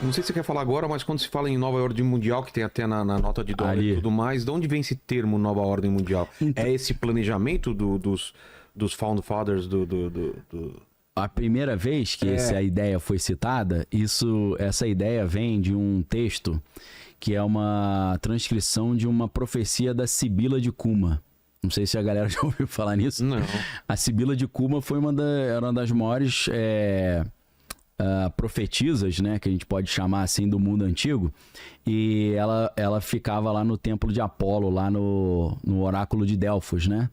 Não sei se você quer falar agora, mas quando se fala em nova ordem mundial, que tem até na nota de dólar e tudo mais, de onde vem esse termo nova ordem mundial? Então, é esse planejamento dos Found Fathers A primeira vez que essa ideia foi citada, essa ideia vem de um texto que é uma transcrição de uma profecia da Sibila de Cuma. Não sei se a galera já ouviu falar nisso. Não. A Sibila de Cuma foi era uma das maiores profetisas, né, que a gente pode chamar assim, do mundo antigo. E ela ficava lá no templo de Apolo, lá no oráculo de Delfos, né?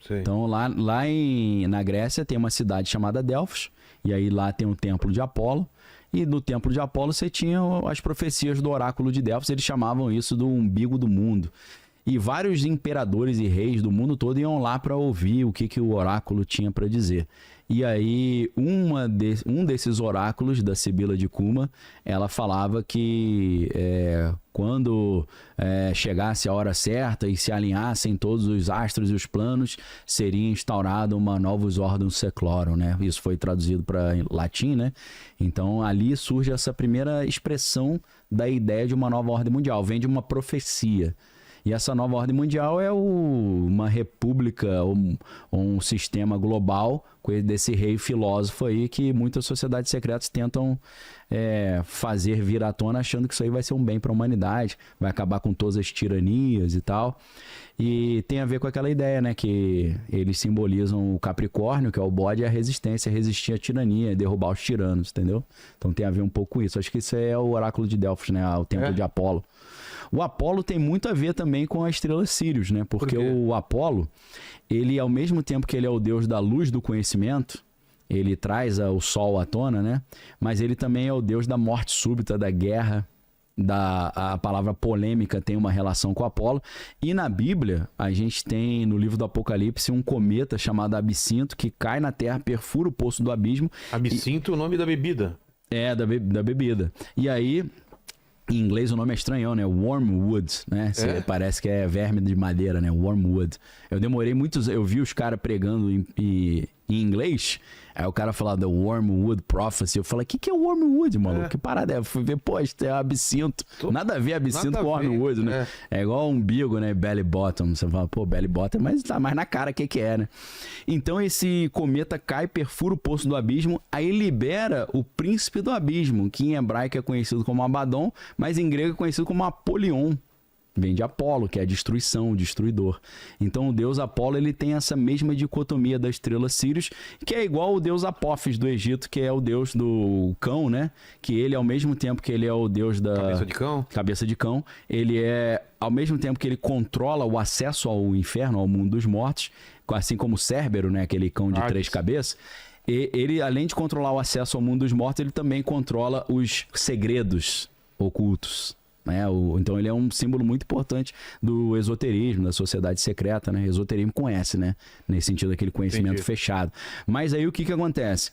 Sim. Então lá na Grécia tem uma cidade chamada Delfos, e aí lá tem o templo de Apolo, e no templo de Apolo você tinha as profecias do oráculo de Delfos, eles chamavam isso do umbigo do mundo. E vários imperadores e reis do mundo todo iam lá para ouvir o que o oráculo tinha para dizer. E aí um desses oráculos da Sibila de Cuma, ela falava que quando chegasse a hora certa e se alinhassem todos os astros e os planos, seria instaurada uma novus ordem seclorum, né? Isso foi traduzido para latim, né? Então ali surge essa primeira expressão da ideia de uma nova ordem mundial, vem de uma profecia. E essa nova ordem mundial é uma república, um sistema global desse rei filósofo aí que muitas sociedades secretas tentam fazer vir à tona, achando que isso aí vai ser um bem para a humanidade, vai acabar com todas as tiranias e tal. E tem a ver com aquela ideia, né, que eles simbolizam o Capricórnio, que é o bode, e a resistência, resistir à tirania, derrubar os tiranos, entendeu? Então tem a ver um pouco com isso. Acho que isso é o oráculo de Delfos, né, o templo de Apolo. O Apolo tem muito a ver também com a estrela Sírius, né? Porque o Apolo, ele ao mesmo tempo que ele é o deus da luz do conhecimento, ele traz o sol à tona, né? Mas ele também é o deus da morte súbita, da guerra, a palavra polêmica tem uma relação com o Apolo. E na Bíblia, a gente tem no livro do Apocalipse um cometa chamado Absinto que cai na terra, perfura o poço do abismo. Absinto, o nome da bebida. Da bebida. E aí... Em inglês o nome é estranhão, né? Wormwood, né? Parece que é verme de madeira, né? Wormwood. Eu demorei muitos... Eu vi os caras pregando em inglês, aí o cara falava The Wormwood Prophecy. Eu falei, o que é Wormwood, maluco? Que parada é? Eu fui ver, pô, isso é absinto. Nada a ver absinto com Wormwood, né? É igual umbigo, né? Belly bottom. Você fala, pô, belly bottom, mas tá mais na cara o que é, né? Então esse cometa cai, perfura o poço do abismo, aí libera o príncipe do abismo, que em hebraico é conhecido como Abaddon, mas em grego é conhecido como Apolion. Vem de Apolo, que é a destruição, o destruidor. Então o deus Apolo, ele tem essa mesma dicotomia da estrela Sírius, que é igual o deus Apófis do Egito, que é o deus do cão, né? Que ele, ao mesmo tempo que ele é o deus da... Cabeça de cão. Ele é, ao mesmo tempo que ele controla o acesso ao inferno, ao mundo dos mortos, assim como o Cérbero, né? Aquele cão de 3 cabeças. E ele, além de controlar o acesso ao mundo dos mortos, ele também controla os segredos ocultos. Então ele é um símbolo muito importante do esoterismo, da sociedade secreta, né? Esoterismo com S, né? Nesse sentido, aquele conhecimento fechado. Mas aí o que acontece?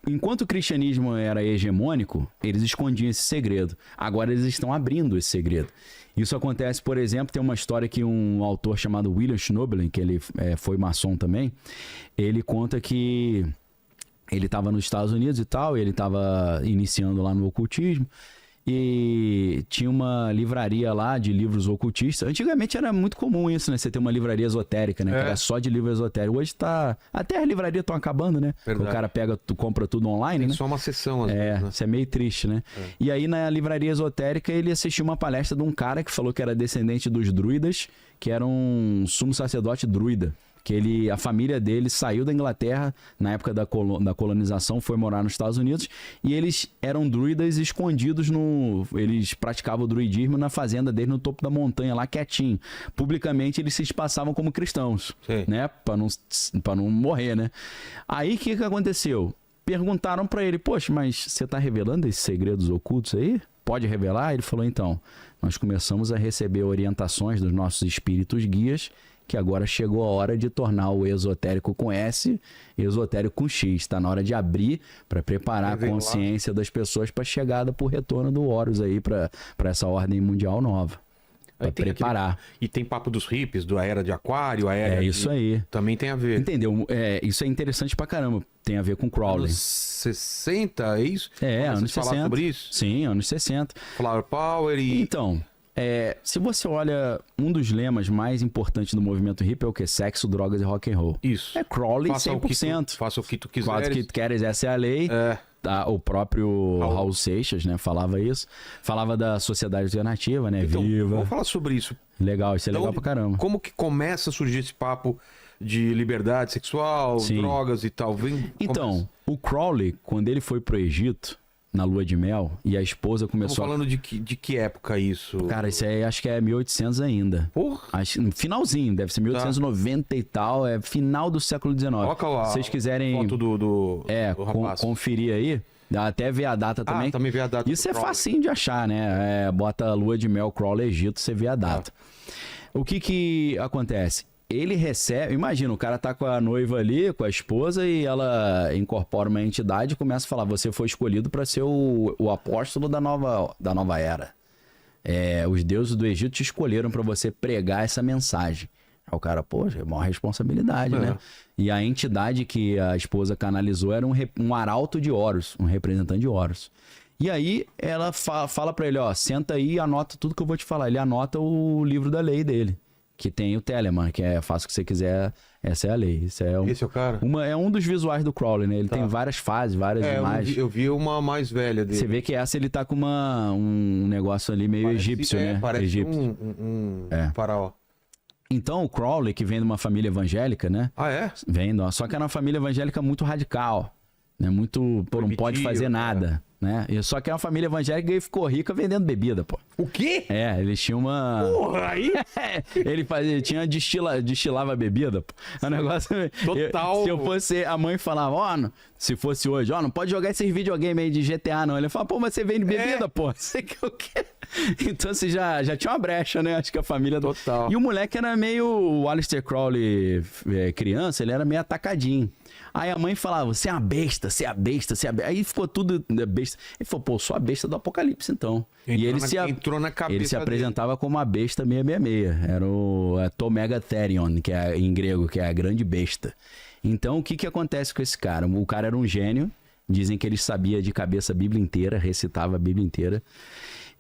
Enquanto o cristianismo era hegemônico, eles escondiam esse segredo. Agora eles estão abrindo esse segredo. Isso acontece, por exemplo, tem uma história que um autor chamado William Schnoebelen, que ele foi maçom também, ele conta que ele estava nos Estados Unidos e tal, e ele estava iniciando lá no ocultismo, e tinha uma livraria lá de livros ocultistas. Antigamente era muito comum isso, né? Você ter uma livraria esotérica, né? Que era só de livro esotérico. Hoje tá... Até as livrarias estão acabando, né? Verdade. O cara compra tudo online, né? Só uma sessão, às vezes, né? Isso é meio triste, né? E aí na livraria esotérica ele assistiu uma palestra de um cara que falou que era descendente dos druidas, que era um sumo sacerdote druida. Que a família dele saiu da Inglaterra na época da colonização, foi morar nos Estados Unidos, e eles eram druidas escondidos eles praticavam o druidismo na fazenda deles no topo da montanha, lá quietinho. Publicamente eles se passavam como cristãos, né? Pra não morrer, né? Aí o que aconteceu? Perguntaram pra ele, poxa, mas você tá revelando esses segredos ocultos aí? Pode revelar? Ele falou, então, nós começamos a receber orientações dos nossos espíritos guias, que agora chegou a hora de tornar o esotérico com S, esotérico com X. Está na hora de abrir para preparar a consciência das pessoas para a chegada por retorno do Horus aí para essa ordem mundial nova. Pra preparar. E tem papo dos hippies, da era de aquário, a era isso aí. Também tem a ver. Entendeu? Isso é interessante pra caramba. Tem a ver com Crowley. Anos 60, é isso? Anos 60. Sobre isso? Sim, anos 60. Flower Power e... Então, se você olha, um dos lemas mais importantes do movimento hippie é o quê? Sexo, drogas e rock and roll. Isso. É Crowley Faça 100%. Faça o que tu quiseres. Faça o que tu queres, essa é a lei. O próprio Raul Seixas, né, falava isso. Falava da sociedade alternativa, né? Então, Viva. vamos falar sobre isso. Legal, isso é legal pra caramba. Como que começa a surgir esse papo de liberdade sexual, drogas e tal? Então, o Crowley, quando ele foi pro Egito, na lua de mel, e a esposa começou... Estamos falando de que época isso? Cara, isso aí acho que é 1800 ainda. Porra! Finalzinho, deve ser 1890 e tal, é final do século XIX. Coloca Se vocês quiserem foto do rapaz. Conferir aí, dá até ver a data também. Também vê a data. Isso é facinho de achar, né? Bota lua de mel, Crowley, Egito, você vê a data. O que acontece? Ele recebe... Imagina, o cara tá com a noiva ali, com a esposa, e ela incorpora uma entidade e começa a falar: você foi escolhido para ser o apóstolo da nova era. Os deuses do Egito te escolheram para você pregar essa mensagem. Aí o cara, poxa, é uma responsabilidade, né? E a entidade que a esposa canalizou era um arauto de Horus, um representante de Horus. E aí ela fala para ele: senta aí e anota tudo que eu vou te falar. Ele anota o livro da lei dele, que tem o Telemann, que faça o que você quiser, essa é a lei. Esse é o cara? É um dos visuais do Crowley, né? Ele tem várias fases, várias imagens. Eu vi uma mais velha dele. Você vê que essa ele tá com um negócio ali meio egípcio, né? Parece egípcio. um faraó. Então o Crowley, que vem de uma família evangélica, né? Vem, só que era uma família evangélica muito radical, né? Muito, não pode fazer nada. Né? Só que é uma família evangélica e ficou rica vendendo bebida, pô. O quê? Eles tinham uma... Porra, aí? Ele destilava bebida, pô. É um negócio... Total. Se eu fosse... A mãe falava, se fosse hoje, não pode jogar esses videogames aí de GTA, não. Ele fala, pô, mas você vende bebida, pô. Você quer o quê? Então você já tinha uma brecha, né? Acho que a família... Total. E o moleque era meio... O Aleister Crowley, criança, ele era meio atacadinho. Aí a mãe falava: você é uma besta, você é a besta, você é a besta. Aí ficou tudo besta. Ele falou: pô, sou a besta do Apocalipse, então. Entrou na cabeça ele se apresentava como a besta 666. Era o Tomegatherion, que é em grego, que é a grande besta. Então, o que acontece com esse cara? O cara era um gênio. Dizem que ele sabia de cabeça a Bíblia inteira, recitava a Bíblia inteira.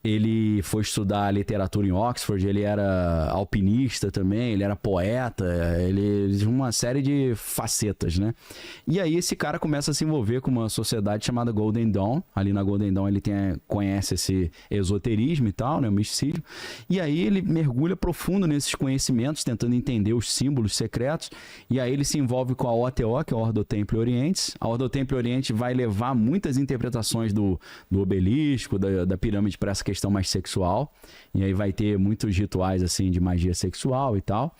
Ele foi estudar literatura em Oxford, ele era alpinista também, ele era poeta, ele tinha uma série de facetas, né? E aí esse cara começa a se envolver com uma sociedade chamada Golden Dawn. Ali na Golden Dawn ele conhece esse esoterismo e tal, né? O misticismo. E aí ele mergulha profundo nesses conhecimentos, tentando entender os símbolos secretos. E aí ele se envolve com a OTO, que é a Ordo Templi Orientis. A Ordo Templi Orientis vai levar muitas interpretações do obelisco, da pirâmide para essa questão mais sexual, e aí vai ter muitos rituais assim de magia sexual e tal,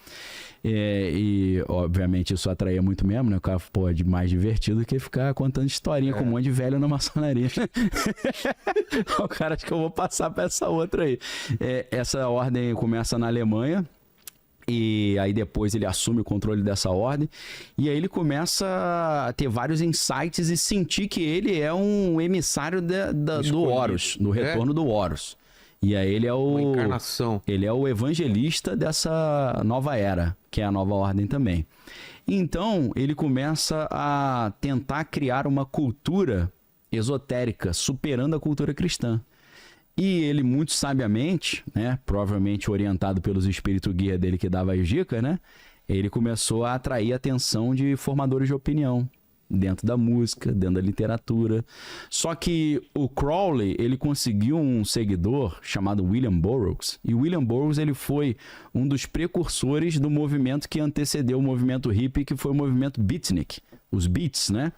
e obviamente isso atraía muito mesmo, né? O cara, pô, é mais divertido que ficar contando historinha com um monte de velho na maçonaria. O cara, acho que eu vou passar para essa outra aí. Essa ordem começa na Alemanha, e aí depois ele assume o controle dessa ordem, e aí ele começa a ter vários insights e sentir que ele é um emissário do Horus, do retorno do Horus. E aí ele é uma encarnação. Ele é o evangelista dessa nova era, que é a nova ordem também. Então ele começa a tentar criar uma cultura esotérica, superando a cultura cristã. E ele, muito sabiamente, né, provavelmente orientado pelos espíritos guia dele que dava as dicas, né, ele começou a atrair a atenção de formadores de opinião dentro da música, dentro da literatura. Só que o Crowley, ele conseguiu um seguidor chamado William Burroughs. E o William Burroughs, ele foi um dos precursores do movimento que antecedeu o movimento hippie, que foi o movimento beatnik, os beats, né?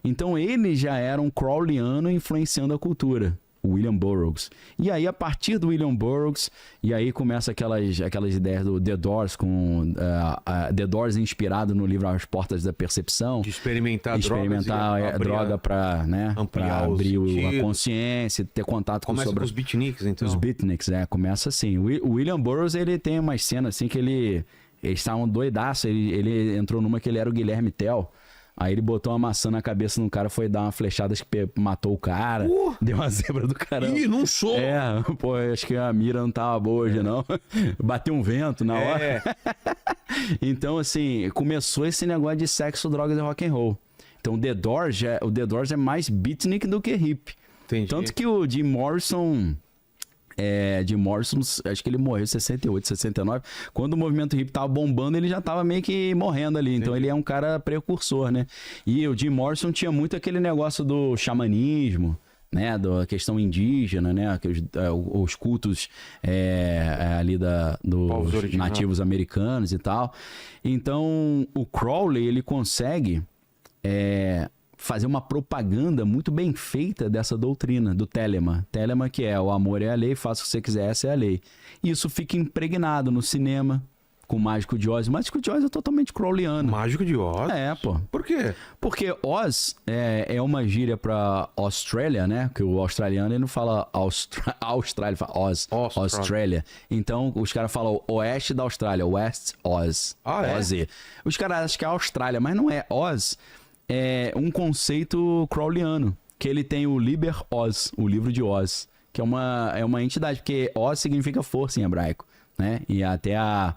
Então ele já era um Crowleyano influenciando a cultura. O William Burroughs. E aí, a partir do William Burroughs, e aí começa aquelas ideias do The Doors, com The Doors inspirado no livro As Portas da Percepção. De experimentar droga para, né, abrir a consciência, ter contato com sobre os beatniks, então. Os beatniks, começa assim. O William Burroughs, ele tem umas cenas assim que eles estavam doidaço, ele entrou numa que ele era o Guilherme Tell. Aí ele botou uma maçã na cabeça de um cara, foi dar uma flechada que matou o cara. Deu uma zebra do caramba. Ih, não sou. Pô, acho que a mira não tava boa hoje, não. Bateu um vento na hora. Então, assim, começou esse negócio de sexo, drogas e rock and roll. Então, o The Doors é mais beatnik do que hip. Entendi. Tanto que o Jim Morrison... Jim Morrison, acho que ele morreu em 68, 69. Quando o movimento hip tava bombando, ele já tava meio que morrendo ali. Então ele é um cara precursor, né? E o Jim Morrison tinha muito aquele negócio do xamanismo, né? Da questão indígena, né? Os cultos ali dos nativos americanos e tal. Então o Crowley, ele consegue... fazer uma propaganda muito bem feita dessa doutrina, do Telemann. Telemann, que é o amor é a lei, faça o que você quiser, essa é a lei. E isso fica impregnado no cinema, com o Mágico de Oz. O Mágico de Oz é totalmente crowleyano. Mágico de Oz? Pô. Por quê? Porque Oz é uma gíria pra Austrália, né? Que o australiano, ele não fala Austrália, ele fala Oz. Austrália. Então, os caras falam oeste da Austrália, West Oz. Oz. Os caras acham que é Austrália, mas não é. Oz é um conceito crowleyano, que ele tem o Liber Oz, o livro de Oz, que é uma entidade, porque Oz significa força em hebraico, né? E até a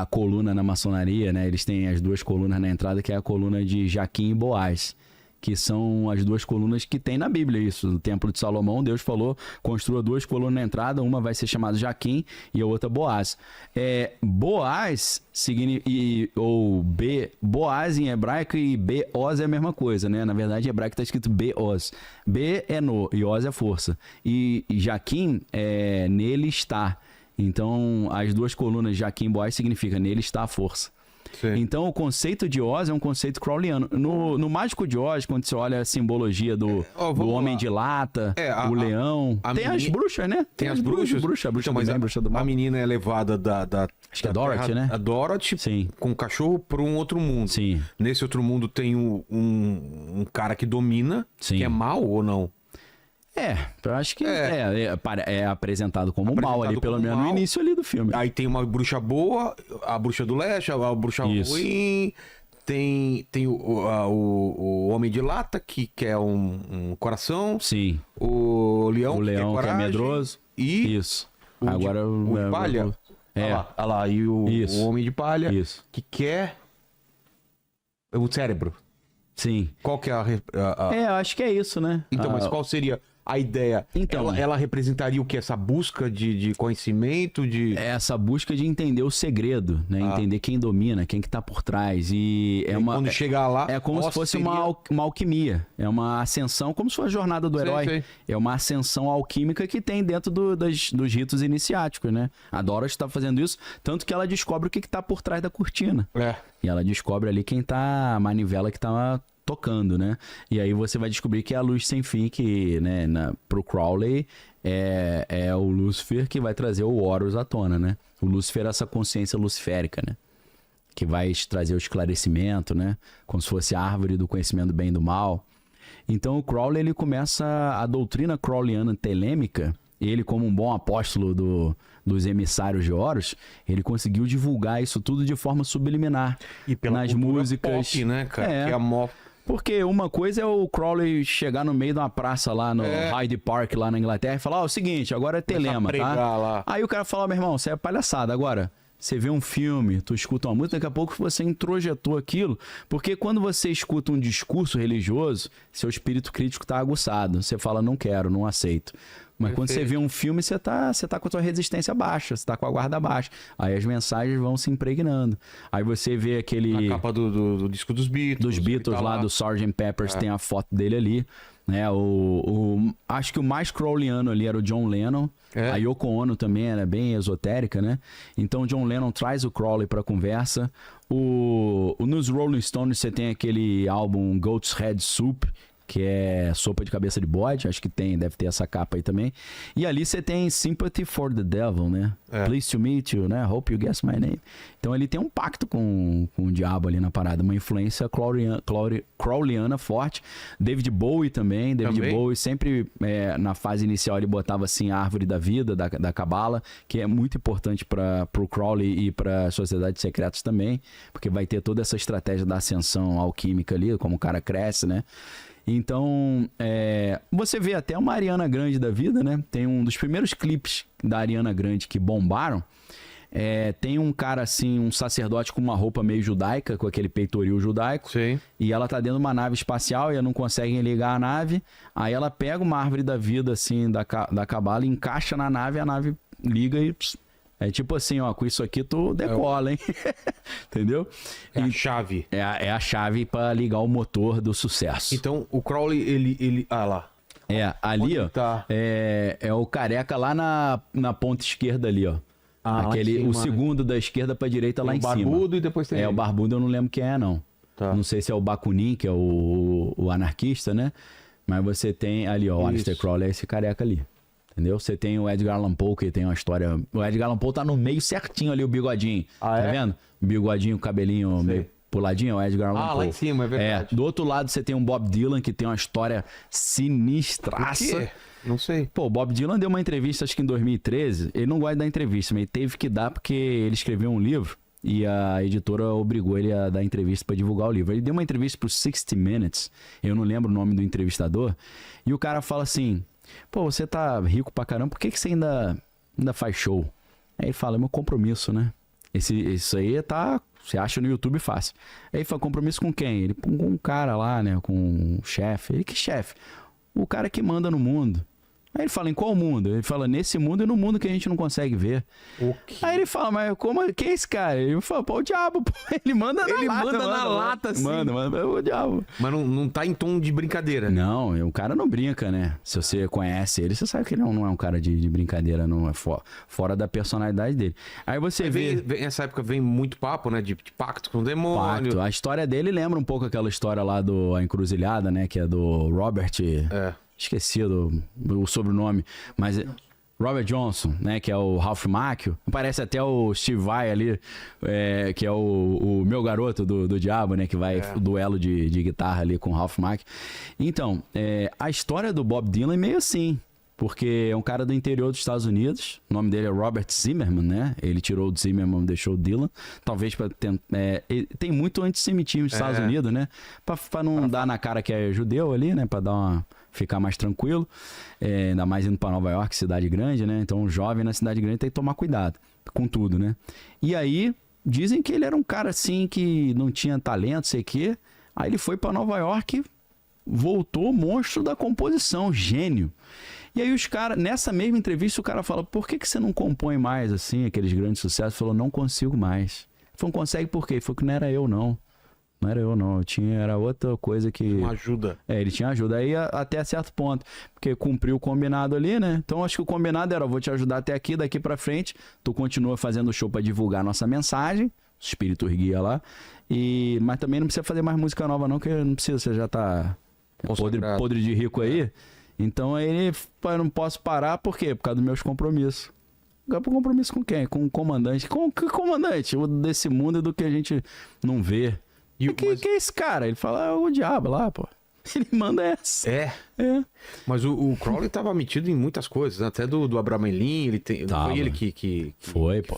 coluna na maçonaria, né? Eles têm as duas colunas na entrada, que é a coluna de Jaquim e Boaz, que são as duas colunas que tem na Bíblia, isso. No Templo de Salomão, Deus falou, construa duas colunas na entrada, uma vai ser chamada Jaquim e a outra Boaz. Boaz, Boaz em hebraico e B-Oz é a mesma coisa, né? Na verdade, em hebraico está escrito B-Oz. B é no e Oz é força. E Jaquim é nele está. Então, as duas colunas Jaquim e Boaz significa nele está a força. Sim. Então, o conceito de Oz é um conceito crowleyano. No Mágico de Oz, quando você olha a simbologia do Homem de Lata, o leão... Tem as bruxas, né? Tem as bruxas. A bruxa do mal. A menina é levada da acho que é Dorothy, né? A Dorothy, sim, com o cachorro para um outro mundo. Sim. Nesse outro mundo tem um cara que domina, sim, que é mau ou não? Eu acho que é apresentado como mal ali, pelo menos no início ali do filme. Aí tem uma bruxa boa, a bruxa do leste, a bruxa ruim, tem o Homem de Lata, que quer um coração. Sim. O leão que é medroso. E isso. Agora o palha. Olha lá, e o Homem de Palha, que quer o cérebro. Sim. Qual que é eu acho que é isso, né? Então, mas qual seria a ideia? Então, ela representaria o que? Essa busca de conhecimento? Essa busca de entender o segredo, né? Entender quem domina, quem que tá por trás. E quando chegar lá... É como se fosse uma alquimia. É uma ascensão, como se fosse a jornada do herói. Sei. É uma ascensão alquímica que tem dentro dos ritos iniciáticos, né? A Dorothy tá fazendo isso, tanto que ela descobre o que tá por trás da cortina. E ela descobre ali quem tá... a manivela que tá tocando, né? E aí você vai descobrir que é a luz sem fim, que, né, pro Crowley é o Lúcifer que vai trazer o Horus à tona, né? O Lúcifer é essa consciência luciférica, né? Que vai trazer o esclarecimento, né? Como se fosse a árvore do conhecimento do bem e do mal. Então o Crowley, ele começa a doutrina crowleyana telêmica, ele como um bom apóstolo dos emissários de Horus, ele conseguiu divulgar isso tudo de forma subliminar. E nas músicas, pop, né, cara? Que é a Porque uma coisa é o Crowley chegar no meio de uma praça lá no Hyde Park, lá na Inglaterra, e falar, o seguinte, agora é telema, tá? Lá. Aí o cara fala, meu irmão, você é palhaçada. Agora, você vê um filme, tu escuta uma música, daqui a pouco você introjetou aquilo, porque quando você escuta um discurso religioso, seu espírito crítico tá aguçado. Você fala, não quero, não aceito. Mas quando você vê um filme, você tá com a sua resistência baixa, você tá com a guarda baixa. Aí as mensagens vão se impregnando. Aí você vê aquele... A capa do disco dos Beatles. Dos Beatles lá, do Sgt. Pepper's, tem a foto dele ali. Né? Acho que o mais crowleyano ali era o John Lennon. A Yoko Ono também era bem esotérica, né? Então o John Lennon traz o Crowley pra conversa. Nos Rolling Stones você tem aquele álbum Goat's Head Soup, que é Sopa de Cabeça de Bode, acho que deve ter essa capa aí também. E ali você tem Sympathy for the Devil, né? Pleased to meet you, né? Hope you guess my name. Então ele tem um pacto com o diabo ali na parada, uma influência crowleyana forte. David Bowie também. David Bowie sempre, na fase inicial, ele botava assim a árvore da vida, da Cabala, que é muito importante para o Crowley e para Sociedades Secretas também, porque vai ter toda essa estratégia da ascensão alquímica ali, como o cara cresce, né? Então, você vê até uma Ariana Grande da vida, né? Tem um dos primeiros clipes da Ariana Grande que bombaram. Tem um cara assim, um sacerdote com uma roupa meio judaica, com aquele peitoril judaico. Sim. E ela tá dentro de uma nave espacial e não conseguem ligar a nave. Aí ela pega uma árvore da vida, assim, da Cabala, encaixa na nave, a nave liga e... É tipo assim, ó, com isso aqui tu decola, hein? Entendeu? É a chave. É a chave pra ligar o motor do sucesso. Então, o Crowley, ele... Ah, lá. Ali, ó, tá? é o careca lá na ponta esquerda ali, ó. O segundo da esquerda pra direita lá em cima. O barbudo e depois tem... o barbudo eu não lembro quem é, não. Tá. Não sei se é o Bakunin, que é o anarquista, né? Mas você tem ali, ó, o Aleister Crowley é esse careca ali. Entendeu? Você tem o Edgar Allan Poe, que tem uma história... O Edgar Allan Poe tá no meio certinho ali, o bigodinho. Tá vendo? O bigodinho, o cabelinho meio puladinho, é o Edgar Allan Poe. Lá em cima, é verdade. Do outro lado você tem um Bob Dylan, que tem uma história sinistraça. Por quê? Não sei. Pô, o Bob Dylan deu uma entrevista, acho que em 2013. Ele não gosta de dar entrevista, mas ele teve que dar porque ele escreveu um livro e a editora obrigou ele a dar entrevista para divulgar o livro. Ele deu uma entrevista pro 60 Minutes, eu não lembro o nome do entrevistador, e o cara fala assim... Pô, você tá rico pra caramba, por que você ainda faz show? Aí ele fala, é meu compromisso, né? Isso aí você acha no YouTube fácil. Aí ele fala, compromisso com quem? Ele com um cara lá, né? Com um chefe. Ele, que chefe? O cara que manda no mundo. Aí ele fala, em qual mundo? Ele fala, nesse mundo e no mundo que a gente não consegue ver. Aí ele fala, mas quem é esse cara? Ele fala, pô, o diabo, pô. Ele manda na lata, assim. Manda, o diabo. Mas não tá em tom de brincadeira. Não, o cara não brinca, né? Se você conhece ele, você sabe que ele não é um cara de brincadeira, não é fora da personalidade dele. Aí você vê... Nessa época vem muito papo, né? De pacto com o demônio. Pacto. A história dele lembra um pouco aquela história lá A Encruzilhada, né? Que é do Robert... Esqueci o sobrenome, mas Robert Johnson, né, que é o Ralph Macchio, parece até o Steve Vai ali, que é o meu garoto do diabo, né, que vai o duelo de guitarra ali com o Ralph Macchio. Então, a história do Bob Dylan é meio assim, porque é um cara do interior dos Estados Unidos, o nome dele é Robert Zimmerman, né, ele tirou o Zimmerman, deixou o Dylan, talvez para tem muito antissemitismo nos Estados Unidos, né, para não dar na cara que é judeu ali, né, para ficar mais tranquilo, ainda mais indo para Nova York, cidade grande, né? Então, um jovem na cidade grande tem que tomar cuidado com tudo, né? E aí, dizem que ele era um cara assim que não tinha talento, sei o quê. Aí ele foi para Nova York, voltou monstro da composição, gênio. E aí os caras, nessa mesma entrevista, o cara fala, por que você não compõe mais, assim, aqueles grandes sucessos? Ele falou, não consigo mais. Ele falou, não consegue por quê? Ele falou que não era eu, não. Não era eu, não. Era outra coisa que... Uma ajuda. Ele tinha ajuda. Aí até certo ponto. Porque cumpriu o combinado ali, né? Então acho que o combinado era, vou te ajudar até aqui, daqui pra frente. Tu continua fazendo show pra divulgar a nossa mensagem. O espírito guia lá. Mas também não precisa fazer mais música nova, não, que não precisa. Você já tá podre de rico aí. Então aí ele, eu não posso parar, por quê? Por causa dos meus compromissos. Compromisso com quem? Com o comandante. Com que comandante? O desse mundo do que a gente não vê. Que é esse cara? Ele fala, o diabo lá, pô. Ele manda essa. Mas o Crowley tava metido em muitas coisas, né? Até do Abraham Lincoln, foi ele que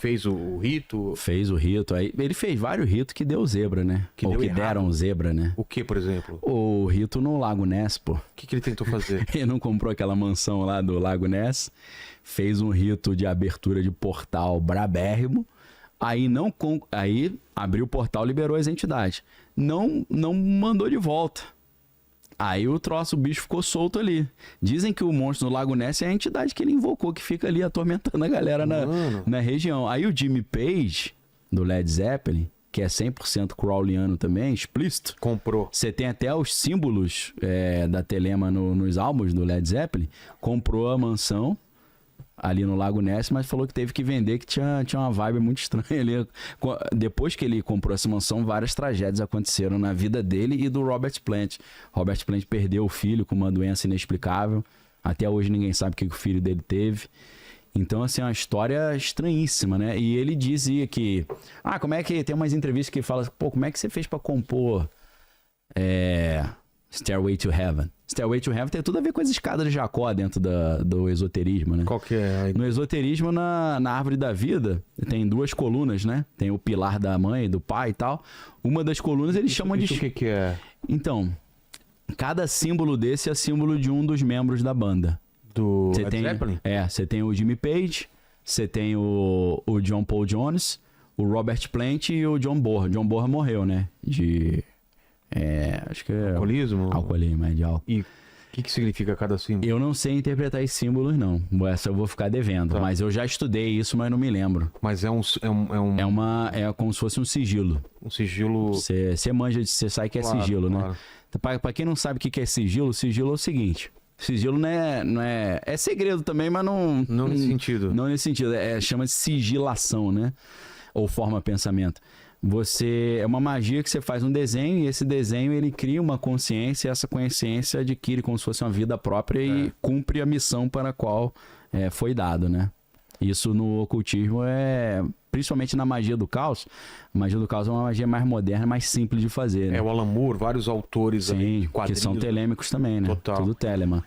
fez o rito. Fez o rito. Aí ele fez vários ritos que deu zebra, né? Que deram zebra, né? O que, por exemplo? O rito no Lago Ness, pô. O que ele tentou fazer? Ele não comprou aquela mansão lá do Lago Ness, fez um rito de abertura de portal brabérrimo. Aí abriu o portal, liberou as entidades. Não mandou de volta. Aí o bicho ficou solto ali. Dizem que o monstro no Lago Ness é a entidade que ele invocou, que fica ali atormentando a galera na região. Aí o Jimmy Page, do Led Zeppelin, que é 100% crowleyano também, explícito. Comprou. Você tem até os símbolos da telema nos álbuns do Led Zeppelin. Comprou a mansão. ali no Lago Ness, mas falou que teve que vender, que tinha uma vibe muito estranha ali. Depois que ele comprou essa mansão, várias tragédias aconteceram na vida dele e do Robert Plant. Robert Plant perdeu o filho com uma doença inexplicável. Até hoje ninguém sabe o que o filho dele teve. Então, assim, é uma história estranhíssima, né? E ele dizia que... como é que... Tem umas entrevistas que fala, pô, como é que você fez pra compor Stairway to Heaven? Stairway to Heaven tem tudo a ver com as escadas de Jacó dentro do esoterismo, né? Qual que é? No esoterismo, na árvore da vida, tem 2 colunas, né? Tem o pilar da mãe, do pai e tal. Uma das colunas eles chamam de... O que é? Então, cada símbolo desse é símbolo de um dos membros da banda. Do Led Zeppelin? Você tem o Jimmy Page, você tem o John Paul Jones, o Robert Plant e o John Bonham. John Bonham morreu, né? Acho que é... Alcoolismo? Alcoolismo, de álcool. E o que significa cada símbolo? Eu não sei interpretar esses símbolos, não. Essa eu vou ficar devendo. Tá. Mas eu já estudei isso, mas não me lembro. Mas é como se fosse um sigilo. Um sigilo... Você manja, você sabe que é sigilo, né? Pra quem não sabe o que é sigilo é o seguinte... Sigilo não é... É segredo também, mas não... Não nesse sentido. Não nesse sentido. Chama-se sigilação, né? Ou forma pensamento. É uma magia que você faz um desenho e esse desenho ele cria uma consciência e essa consciência adquire como se fosse uma vida própria e cumpre a missão para a qual foi dado, né? Isso no ocultismo principalmente na magia do caos. A magia do caos é uma magia mais moderna, mais simples de fazer, né? O Alan Moore, vários autores aí de quadrinhos. Que são telêmicos também, né? Total. Tudo Telemann.